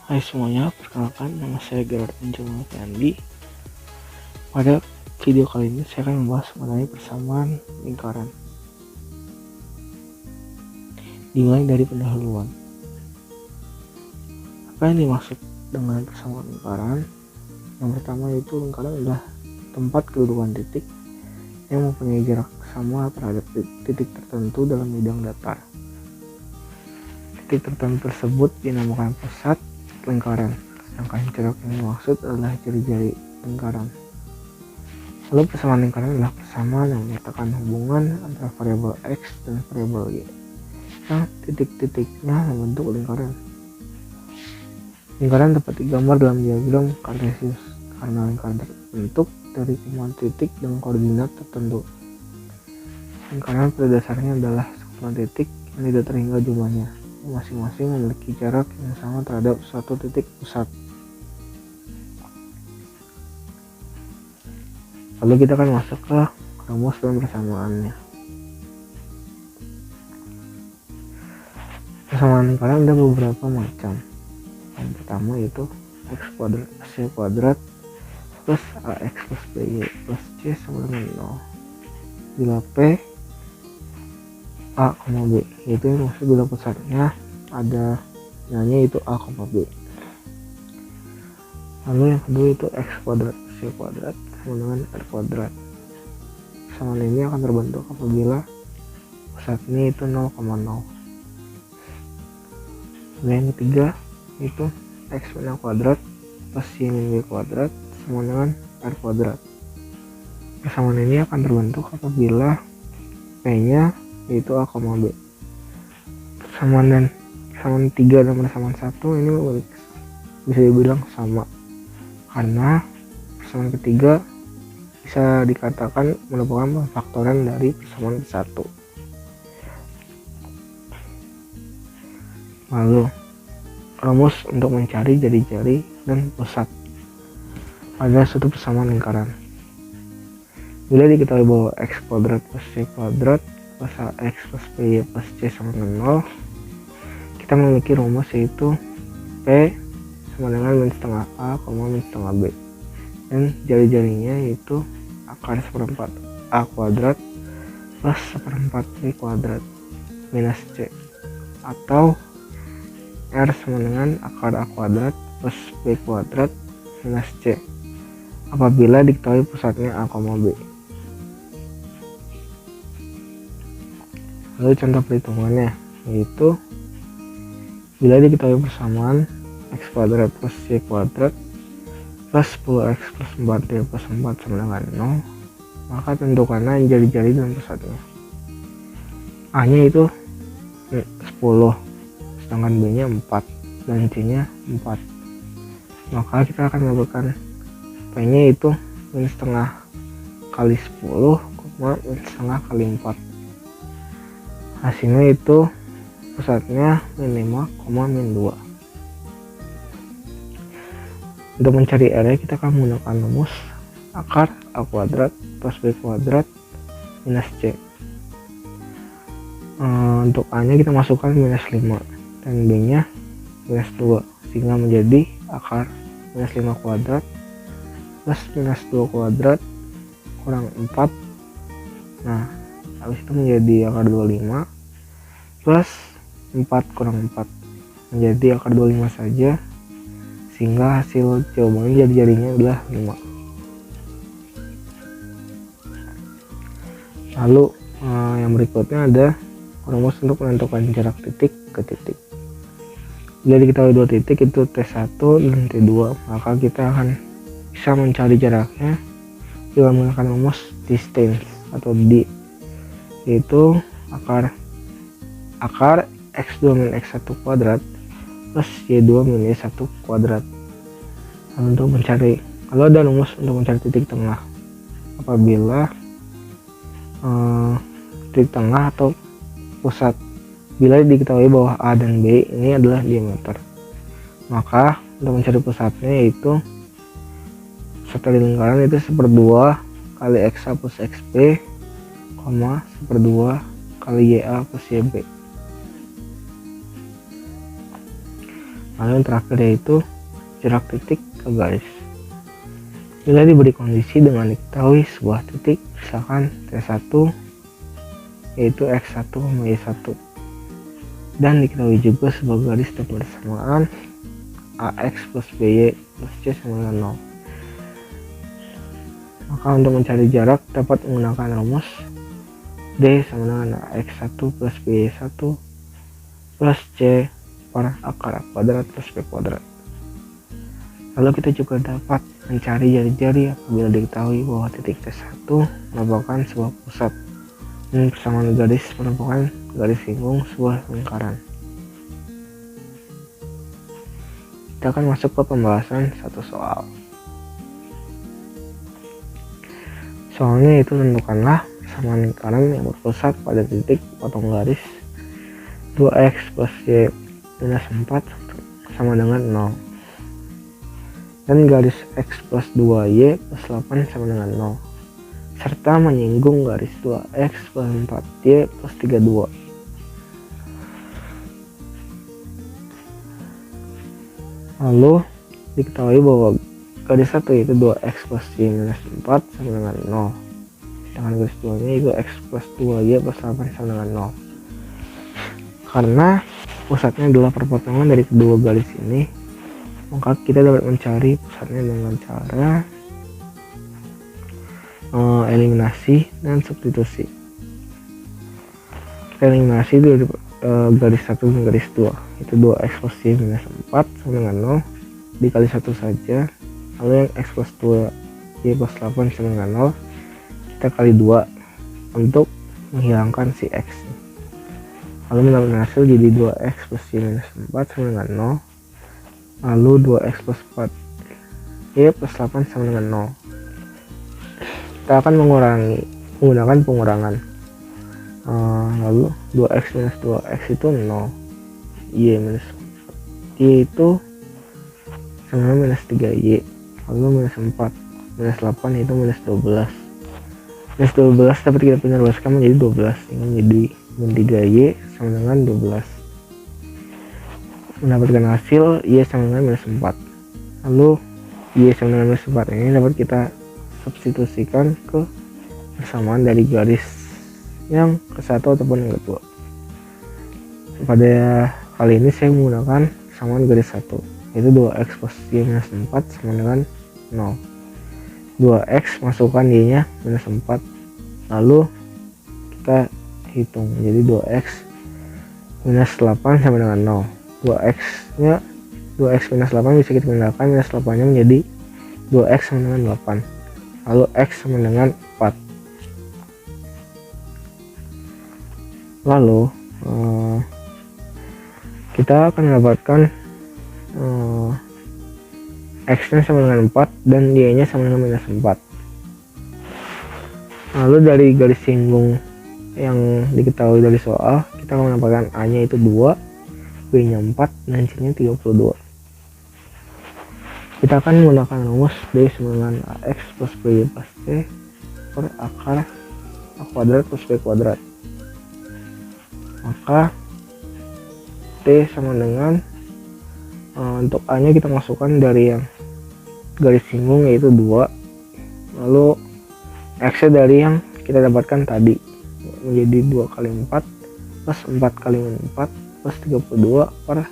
Hai semuanya, perkenalkan nama saya Gerard Angel Andi. Pada video kali ini saya akan membahas mengenai persamaan lingkaran. Dimulai dari pendahuluan. Apa yang dimaksud dengan persamaan lingkaran? Yang pertama yaitu lingkaran adalah tempat kedudukan titik yang mempunyai jarak sama terhadap titik tertentu dalam bidang datar. Titik tertentu tersebut dinamakan pusat lingkaran, sedangkan jarak yang dimaksud adalah jari-jari lingkaran. Lalu persamaan lingkaran adalah persamaan yang menyatakan hubungan antara variabel X dan variabel Y yang titik-titiknya membentuk lingkaran. Lingkaran dapat digambar dalam diagram kartesius karena lingkaran terbentuk dari kumpulan titik dengan koordinat tertentu. Lingkaran pada dasarnya adalah sekumpulan titik yang tidak terhingga jumlahnya, masing-masing memiliki jarak yang sama terhadap suatu titik pusat. Lalu kita akan masuk ke rumus dan persamaannya. Persamaan lingkaran ada beberapa macam. Yang pertama yaitu x kuadrat c kuadrat plus ax plus by plus c sama dengan 0 bila p a, b, yaitu yang maksud bila pusatnya ada nilainya itu a, b. Lalu yang kedua itu x kuadrat c kuadrat sama dengan r kuadrat. Persamaan ini akan terbentuk apabila pusatnya itu 0,0. Lalu yang ketiga itu x min a kuadrat plus y min b kuadrat sama dengan r kuadrat. Persamaan ini akan terbentuk apabila p-nya yaitu a, b. Persamaan 3 dan persamaan 1 ini bisa dibilang sama karena persamaan ketiga bisa dikatakan merupakan faktoran dari persamaan ke-1. Lalu rumus untuk mencari jari-jari dan pusat pada suatu persamaan lingkaran. Bila diketahui bahwa x kuadrat plus c kuadrat plus ax plus by plus c sama dengan 0, kita memiliki rumus yaitu p sama dengan min setengah a, min setengah b, dan jari-jarinya yaitu akar seperempat a kuadrat plus seperempat b kuadrat minus c, atau r sama dengan akar a kuadrat plus b kuadrat minus c apabila diketahui pusatnya a, b. Lalu contoh perhitungannya yaitu bila diketahui persamaan x kuadrat plus y kuadrat plus 10x plus 4y plus 4 sama dengan 0, maka tentukanlah jari-jari dan pusatnya. A nya itu 10, sedangkan B nya 4 dan C nya 4. Maka kita akan mendapatkan P nya itu min setengah kali 10, min setengah kali 4. Hasilnya itu pusatnya min 5, min 2. Untuk mencari R kita akan menggunakan rumus akar a kuadrat plus b kuadrat minus c. Untuk a nya kita masukkan minus 5 dan b nya minus 2 sehingga menjadi akar minus 5 kuadrat plus minus 2 kuadrat kurang 4. Nah, habis itu menjadi akar 25 plus 4 kurang 4 menjadi akar 25 saja, sehingga hasil jawabannya jari-jarinya adalah 5. Lalu yang berikutnya ada rumus untuk menentukan jarak titik ke titik. Bila diketahui dua titik itu T1 dan T2, maka kita akan bisa mencari jaraknya dengan menggunakan rumus distance atau D, yaitu akar x2 min x1 kuadrat plus y2 min y1 kuadrat. Lalu untuk mencari, kalau ada rumus untuk mencari titik tengah apabila titik tengah atau pusat bila diketahui bahwa A dan B ini adalah diameter, maka untuk mencari pusatnya yaitu pusat dari lingkaran itu 1/2 kali xa plus xb, 1/2 kali ya plus yb. Lalu yang terakhir yaitu jarak titik ke garis. Bila diberi kondisi dengan diketahui sebuah titik, misalkan T1 yaitu X1, Y1, dan diketahui juga sebuah garis dengan persamaan AX plus BY plus C sama dengan 0. Maka untuk mencari jarak dapat menggunakan rumus D sama dengan AX1 plus BY1 plus C per akar A kuadrat plus B kuadrat. Lalu kita juga dapat mencari jari-jari apabila diketahui bahwa titik T1 merupakan sebuah pusat dan persamaan garis merupakan garis singgung sebuah lingkaran. Kita akan masuk ke pembahasan satu soal. Soalnya itu tentukanlah persamaan lingkaran yang berpusat pada titik potong garis 2x plus y minus 4 sama dengan 0. Dan garis X plus 2Y plus 8 sama dengan 0, serta menyinggung garis 2X plus 4Y plus 32. Lalu diketahui bahwa garis 1 yaitu 2X plus Y minus 4 sama dengan 0, sedangkan garis 2 nya yaitu X plus 2Y plus 8 sama dengan 0. Karena pusatnya adalah perpotongan dari kedua garis ini, maka kita dapat mencari pusatnya dengan cara eliminasi dan substitusi. Kita eliminasi dari garis 1 dan garis 2, itu 2x plus y minus 4 sama dengan 0 dikali 1 saja. Lalu yang x plus 2 y plus 8 sama dengan 0 kita kali 2 untuk menghilangkan si x. Lalu mendapatkan hasil jadi 2x plus y minus 4 sama dengan 0. Lalu 2x plus 4 y plus 8 sama dengan 0. Kita akan menggunakan pengurangan. Lalu 2x minus 2x itu 0, y minus 4 y itu sama minus 3y, lalu minus 4 minus 8 itu minus 12. Minus 12 dapat kita penerbaskan menjadi 12, sehingga menjadi min 3y sama dengan 12. Mendapatkan hasil y sama dengan minus 4. Lalu y sama dengan minus 4 ini dapat kita substitusikan ke persamaan dari garis yang ke satu ataupun yang kedua. Pada kali ini saya menggunakan persamaan garis 1, yaitu 2x plus y minus 4 sama dengan 0. 2x masukkan y nya minus 4, lalu kita hitung jadi 2x minus 8 sama dengan 0. 2x nya 2x minus 8 bisa kita pindahkan, minus 8 nya menjadi 2x sama dengan 8, lalu x sama dengan 4. Lalu kita akan mendapatkan x nya sama dengan 4 dan y nya sama dengan minus 4. Lalu dari garis singgung yang diketahui dari soal, kita akan mendapatkan a nya itu 2, B nya 4, dan C nya 32. Kita akan menggunakan rumus D sama dengan AX plus BY plus C per akar A kuadrat plus B kuadrat. Maka T sama dengan untuk A nya kita masukkan dari yang garis singgung yaitu 2, lalu X nya dari yang kita dapatkan tadi menjadi 2 kali 4 plus 4 kali 4 plus 32 per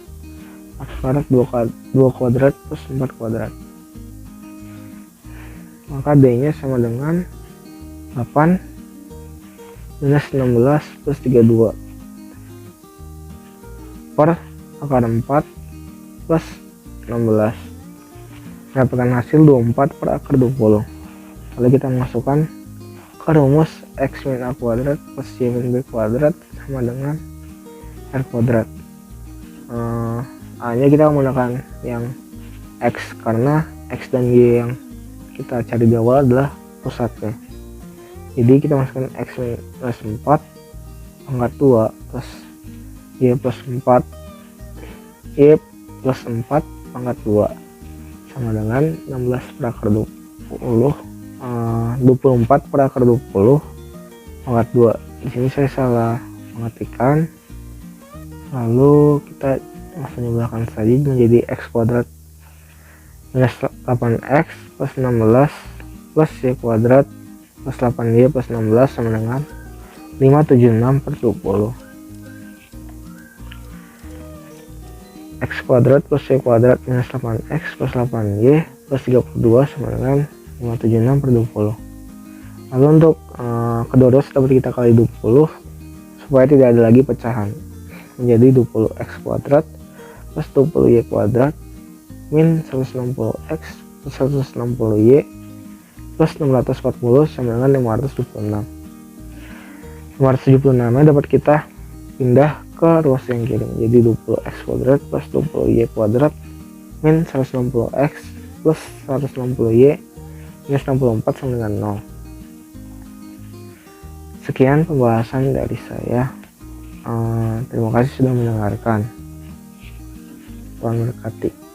akar 2 kuadrat plus 4 kuadrat. Maka D nya sama dengan 8 minus 16 plus 32 per akar 4 plus 16. Mendapatkan hasil 24 per akar 20. Lalu kita masukkan ke rumus x min a kuadrat plus y min b kuadrat sama dengan r kuadrat. A nya kita menggunakan yang x karena x dan y yang kita cari di awal adalah pusatnya. Jadi kita masukkan x minus 4 pangkat 2 plus y plus 4 y plus 4 pangkat 2 sama dengan 16 per akar 20, 24 per akar 20 pangkat 2. Di sini saya salah mengetikkan, lalu kita langsung jumlahkan saja menjadi x kuadrat minus 8x plus 16 plus y kuadrat plus 8y plus 16 sama dengan 576 per 20. X kuadrat plus y kuadrat minus 8x plus 8y plus 32 sama dengan 576 per 20. Lalu untuk kedua-dua dapat kita kali 20 supaya tidak ada lagi pecahan, menjadi 20x kuadrat plus 20y kuadrat min 160x plus 160y plus 640 sama dengan 576. 576 nya dapat kita pindah ke ruas yang kiri, jadi 20x kuadrat plus 20y kuadrat min 160x plus 160y minus 64 sama dengan 0. Sekian pembahasan dari saya. Terima kasih sudah mendengarkan. Tuhan memberkati.